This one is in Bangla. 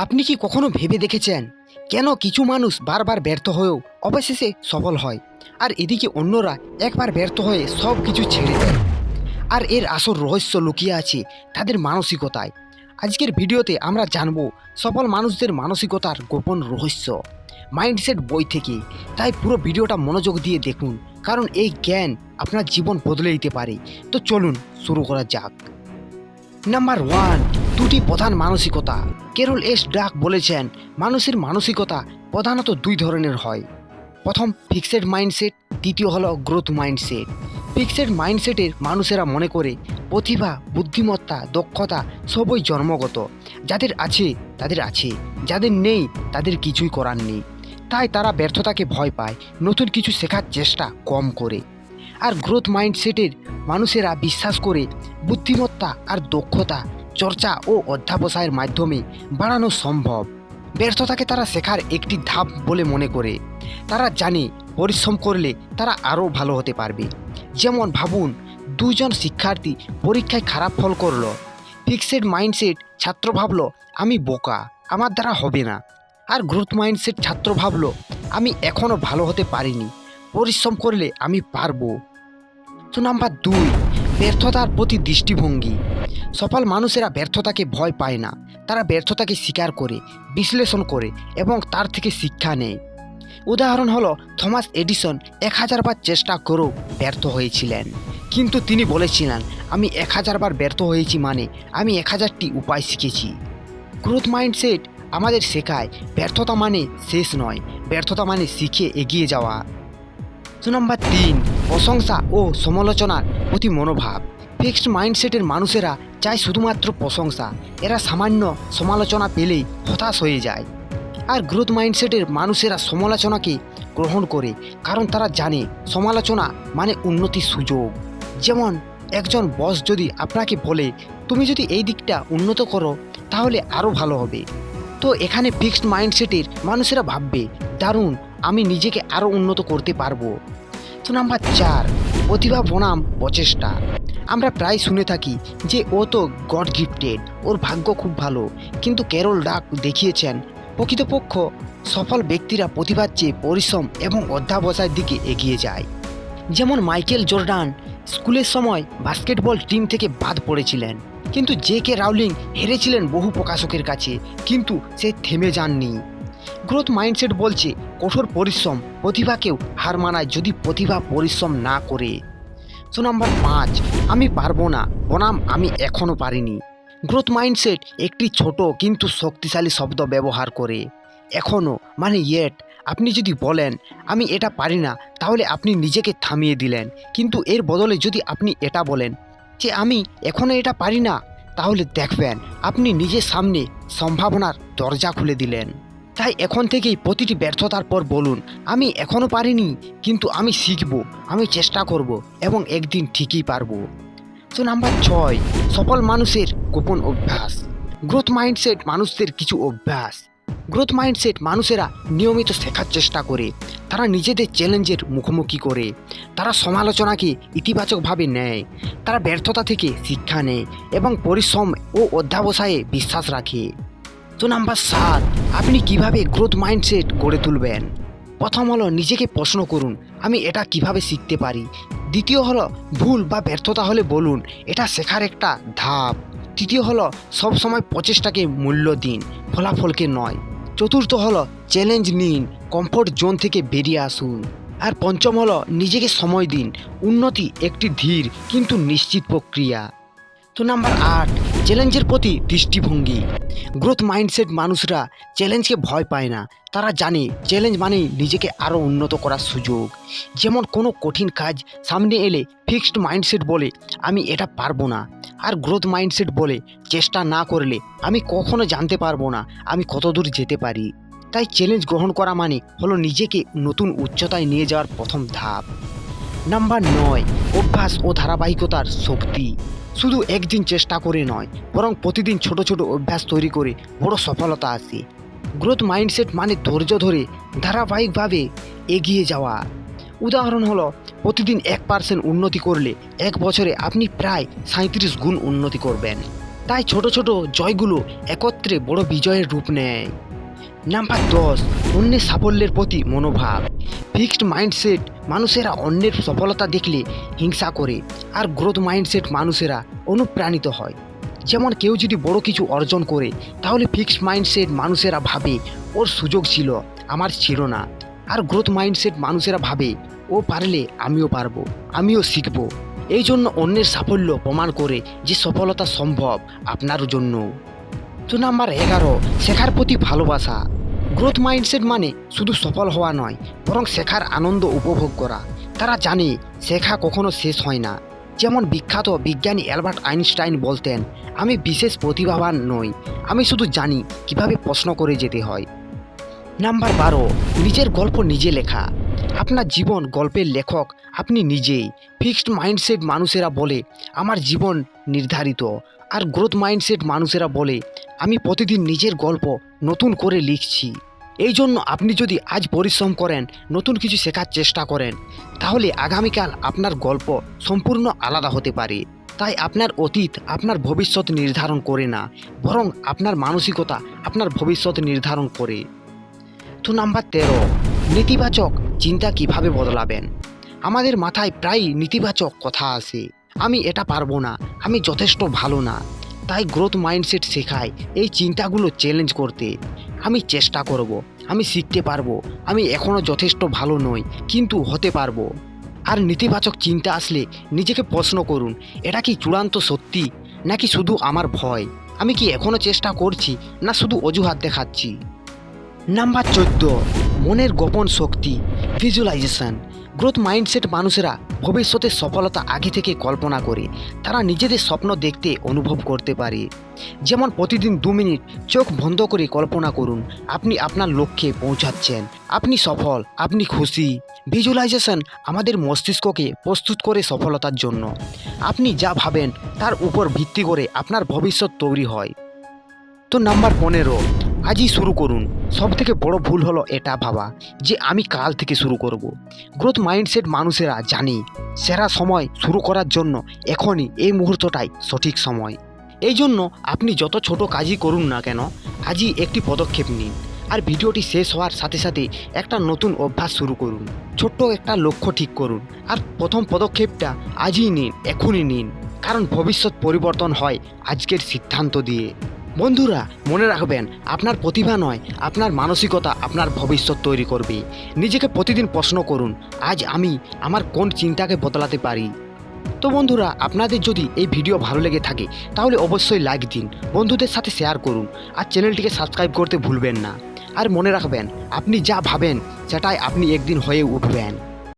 আপনি কি কখনো ভেবে দেখেছেন কেন কিছু মানুষ বারবার ব্যর্থ হয়েও অবশেষে সফল হয়, আর এদিকে অন্যরা একবার ব্যর্থ হয়ে সব কিছু ছেড়ে দেয়? আর এর আসল রহস্য লুকিয়ে আছে তাদের মানসিকতায়। আজকের ভিডিওতে আমরা জানব সফল মানুষদের মানসিকতার গোপন রহস্য মাইন্ডসেট বই থেকে। তাই পুরো ভিডিওটা মনোযোগ দিয়ে দেখুন, কারণ এই জ্ঞান আপনার জীবন বদলে দিতে পারে। তো চলুন শুরু করা যাক। নাম্বার 1, দুটি প্রধান মানসিকতা। ক্যারল এস ডাক বলেছেন, মানুষের মানসিকতা প্রধানত দুই ধরনের হয়। প্রথম ফিক্সড মাইন্ডসেট, দ্বিতীয় হলো গ্রোথ মাইন্ডসেট। ফিক্সড মাইন্ডসেটের মানুষেরা মনে করে প্রতিভা, বুদ্ধিমত্তা, দক্ষতা সবই জন্মগত। যাদের আছে তাদের আছে, যাদের নেই তাদের কিছুই করার নেই। তাই তারা ব্যর্থতাকে ভয় পায়, নতুন কিছু শেখার চেষ্টা কম করে। আর গ্রোথ মাইন্ডসেটের মানুষেরা বিশ্বাস করে বুদ্ধিমত্তা আর দক্ষতা চর্চা ও অধ্যাবসায়ের মাধ্যমে বাড়ানো সম্ভব। ব্যর্থতাকে তারা শেখার একটি ধাপ বলে মনে করে। তারা জানে পরিশ্রম করলে তারা আরও ভালো হতে পারবে। যেমন ভাবুন, দুজন শিক্ষার্থী পরীক্ষায় খারাপ ফল করলো। ফিক্সড মাইন্ডসেট ছাত্র ভাবলো, আমি বোকা, আমার দ্বারা হবে না। আর গ্রোথ মাইন্ডসেট ছাত্র ভাবলো, আমি এখনও ভালো হতে পারিনি, পরিশ্রম করলে আমি পারবো। তো নাম্বার 2, ব্যর্থতার প্রতি দৃষ্টিভঙ্গি। সফল মানুষেরা ব্যর্থতাকে ভয় পায় না, তারা ব্যর্থতাকে স্বীকার করে, বিশ্লেষণ করে এবং তার থেকে শিক্ষা নেয়। উদাহরণ হলো থমাস এডিসন 1000 বার চেষ্টা করেও ব্যর্থ হয়েছিলেন, কিন্তু তিনি বলেছিলেন, আমি 1000 বার ব্যর্থ হয়েছি মানে আমি 1000টি উপায় শিখেছি। গ্রোথ মাইন্ডসেট আমাদের শেখায় ব্যর্থতা মানে শেষ নয়, ব্যর্থতা মানে শিখে এগিয়ে যাওয়া। তো নাম্বার 3, প্রশংসা ও সমালোচনার প্রতি মনোভাব। ফিক্সড মাইন্ডসেটের মানুষেরা চায় শুধুমাত্র প্রশংসা, এরা সামান্য সমালোচনা পেলেই হতাশ হয়ে যায়। আর গ্রোথ মাইন্ডসেটের মানুষেরা সমালোচনাকে গ্রহণ করে, কারণ তারা জানে সমালোচনা মানে উন্নতির সুযোগ। যেমন একজন বস যদি আপনাকে বলে, তুমি যদি এই দিকটা উন্নত করো তাহলে আরও ভালো হবে, তো এখানে ফিক্সড মাইন্ডসেটের মানুষেরা ভাববে, দারুণ, আমি নিজেকে আরও উন্নত করতে পারবো। তো নাম্বার 4, প্রতিভা বনাম প্রচেষ্টা। আমরা প্রায় শুনে থাকি যে ও তো গড গিফটেড, ওর ভাগ্য খুব ভালো, কিন্তু ক্যারল ডাক দেখিয়েছেন প্রকৃতপক্ষ সফল ব্যক্তিরা প্রতিভার চেয়ে পরিশ্রম এবং অধ্যাবসায়ের দিকে এগিয়ে যায়। যেমন মাইকেল জর্ডান স্কুলের সময় বাস্কেটবল টিম থেকে বাদ পড়েছিলেন, কিন্তু জে.কে. রাউলিং হেরেছিলেন বহু প্রকাশকের কাছে, কিন্তু সে থেমে যাননি। গ্রোথ মাইন্ডসেট বলছে কঠোর পরিশ্রম প্রতিভাকেও হার মানায় যদি প্রতিভা পরিশ্রম না করে। তো নাম্বার 5, আমি পারবো না বনাম আমি এখনও পারিনি। গ্রোথ মাইন্ডসেট একটি ছোট কিন্তু শক্তিশালী শব্দ ব্যবহার করে, এখনও মানে ইয়েট। আপনি যদি বলেন আমি এটা পারি না, তাহলে আপনি নিজেকে থামিয়ে দিলেন। কিন্তু এর বদলে যদি আপনি এটা বলেন যে আমি এখনও এটা পারি না, তাহলে দেখবেন আপনি নিজের সামনে সম্ভাবনার দরজা খুলে দিলেন। তাই এখন থেকেই প্রতিটি ব্যর্থতার পর বলুন, আমি এখনও পারিনি, কিন্তু আমি শিখব, আমি চেষ্টা করব এবং একদিন ঠিকই পারবো। তো নাম্বার 6, সফল মানুষের গোপন অভ্যাস। গ্রোথ মাইন্ডসেট মানুষদের কিছু অভ্যাস। গ্রোথ মাইন্ডসেট মানুষেরা নিয়মিত শেখার চেষ্টা করে, তারা নিজেদের চ্যালেঞ্জের মুখোমুখি করে, তারা সমালোচনাকে ইতিবাচকভাবে নেয়, তারা ব্যর্থতা থেকে শিক্ষা নেয় এবং পরিশ্রম ও অধ্যাবসায়ে বিশ্বাস রাখে। তো নাম্বার 7, আপনি কিভাবে গ্রোথ মাইন্ডসেট গড়ে তুলবেন। প্রথম হলো নিজেকে প্রশ্ন করুন, আমি এটা কিভাবে শিখতে পারি। দ্বিতীয় হলো ভুল বা ব্যর্থতা হলে বলুন, এটা শেখার একটা ধাপ। তৃতীয় হলো সবসময় প্রচেষ্টাকে মূল্য দিন, ফলাফলকে নয়। চতুর্থ হলো চ্যালেঞ্জ নিন, কমফোর্ট জোন থেকে বেরিয়ে আসুন। আর পঞ্চম হলো নিজেকে সময় দিন, উন্নতি একটি ধীর কিন্তু নিশ্চিত প্রক্রিয়া। তো নাম্বার 8, চ্যালেঞ্জের প্রতি দৃষ্টিভঙ্গি। গ্রোথ মাইন্ডসেট মানুষরা চ্যালেঞ্জকে ভয় পায় না, তারা জানে চ্যালেঞ্জ মানেই নিজেকে আরও উন্নত করার সুযোগ। যেমন কোনো কঠিন কাজ সামনে এলে ফিক্সড মাইন্ডসেট বলে, আমি এটা পারবো না। আর গ্রোথ মাইন্ডসেট বলে, চেষ্টা না করলে আমি কখনো জানতে পারবো না আমি কত দূর যেতে পারি। তাই চ্যালেঞ্জ গ্রহণ করা মানে হলো নিজেকে নতুন উচ্চতায় নিয়ে যাওয়ার প্রথম ধাপ। নাম্বার 9, অভ্যাস ও ধারাবাহিকতার শক্তি। শুধু একদিন চেষ্টা করে নয়, বরং প্রতিদিন ছোট ছোট অভ্যাস তৈরি করে বড় সফলতা আসে। গ্রোথ মাইন্ডসেট মানে ধৈর্য ধরে ধারাবাহিকভাবে এগিয়ে যাওয়া। উদাহরণ হলো প্রতিদিন 1% উন্নতি করলে 1 বছরে আপনি প্রায় 37 গুণ উন্নতি করবেন। তাই ছোট ছোট জয়গুলো একত্রে বড় বিজয়ের রূপ নেয়। নাম্বার 10, অন্যের সাফল্যের প্রতি মনোভাব। ফিক্সড মাইন্ডসেট মানুষেরা অন্যের সফলতা দেখলে হিংসা করে, আর গ্রোথ মাইন্ডসেট মানুষেরা অনুপ্রাণিত হয়। যেমন কেউ যদি বড় কিছু অর্জন করে, তাহলে ফিক্সড মাইন্ডসেট মানুষেরা ভাবে ওর সুযোগ ছিল, আমার ছিল না। আর গ্রোথ মাইন্ডসেট মানুষেরা ভাবে ও পারলে আমিও পারবো, আমিও শিখব। এই জন্য অন্যের সাফল্য প্রমাণ করে যে সফলতা সম্ভব আপনার জন্য। তো নাম্বার 11, শেখার প্রতি ভালোবাসা। গ্রোথ মাইন্ডসেট মানে শুধু সফল হওয়া নয়, বরং শেখার আনন্দ উপভোগ করা। তারা জানে শেখা কখনো শেষ হয় না। যেমন বিখ্যাত বিজ্ঞানী অ্যালবার্ট আইনস্টাইন বলতেন, আমি বিশেষ প্রতিভাবান নই, আমি শুধু জানি কিভাবে প্রশ্ন করে যেতে হয়। নাম্বার 12, নিজের গল্প নিজে লেখা। আপনার জীবন গল্পের লেখক আপনি নিজেই। ফিক্সড মাইন্ডসেট মানুষেরা বলে আমার জীবন নির্ধারিত, আর গ্রোথ মাইন্ডসেট মানুষেরা বলে আমি প্রতিদিন নিজের গল্প নতুন করে লিখছি। এই জন্য আপনি যদি আজ পরিশ্রম করেন, নতুন কিছু শেখার চেষ্টা করেন, তাহলে আগামীকাল আপনার গল্প সম্পূর্ণ আলাদা হতে পারে। তাই আপনার অতীত আপনার ভবিষ্যৎ নির্ধারণ করে না, বরং আপনার মানসিকতা আপনার ভবিষ্যৎ নির্ধারণ করে। তো নাম্বার 13, নেতিবাচক চিন্তা কিভাবে বদলাবেন। আমাদের মাথায় প্রায় নেতিবাচক কথা আসে, আমি এটা পারবো না, আমি যথেষ্ট ভালো না। তাই গ্রোথ মাইন্ডসেট শেখায় এই চিন্তাগুলো চ্যালেঞ্জ করতে। আমি চেষ্টা করব, আমি শিখতে পারবো, আমি এখনও যথেষ্ট ভালো নই, কিন্তু হতে পারবো। আর নেতিবাচক চিন্তা আসলে নিজেকে প্রশ্ন করুন, এটা কি চূড়ান্ত সত্যি, নাকি শুধু আমার ভয়? আমি কি এখনও চেষ্টা করছি, না শুধু অজুহাত দেখাচ্ছি? নাম্বার 14, মনের গোপন শক্তি, ভিজুয়ালাইজেশন। গ্রোথ মাইন্ডসেট মানুষেরা ভবিষ্যতের সফলতা আগে থেকে কল্পনা করে। তারা নিজেদের স্বপ্ন দেখতে অনুভব করতে পারে। যেমন প্রতিদিন 2 মিনিট চোখ বন্ধ করে কল্পনা করুন আপনি আপনার লক্ষ্যে পৌঁছাচ্ছেন, আপনি সফল, আপনি খুশি। ভিজুয়ালাইজেশন আমাদের মস্তিষ্ককে প্রস্তুত করে সফলতার জন্য। আপনি যা ভাবেন তার উপর ভিত্তি করে আপনার ভবিষ্যৎ তৈরি হয়। তো নাম্বার 15, আজই শুরু করুন। সবথেকে বড় ভুল হলো এটা ভাবা যে আমি কাল থেকে শুরু করব। গ্রোথ মাইন্ডসেট মানুষেরা জানে সেরা সময় শুরু করার জন্য এখনই, এই মুহূর্তটাই সঠিক সময়। এই জন্য আপনি যত ছোট কাজই করুন না কেন, আজই একটি পদক্ষেপ নিন। আর ভিডিওটি শেষ হওয়ার সাথে সাথে একটা নতুন অভ্যাস শুরু করুন। ছোট্ট একটা লক্ষ্য ঠিক করুন, আর প্রথম পদক্ষেপটা আজই নিন, এখনই নিন। কারণ ভবিষ্যৎ পরিবর্তন হয় আজকের সিদ্ধান্ত দিয়ে। বন্ধুরা, মনে রাখবেন, আপনার প্রতিভা নয়, আপনার মানসিকতা আপনার ভবিষ্যৎ তৈরি করবে। নিজেকে প্রতিদিন প্রশ্ন করুন, আজ আমি আমার কোন চিন্তাকে বদলাতে পারি। তো বন্ধুরা, আপনাদের যদি এই ভিডিও ভালো লেগে থাকে তাহলে অবশ্যই লাইক দিন, বন্ধুদের সাথে শেয়ার করুন, আর চ্যানেলটিকে সাবস্ক্রাইব করতে ভুলবেন না। আর মনে রাখবেন, আপনি যা ভাবেন সেটাই আপনি একদিন হয়ে উঠবেন।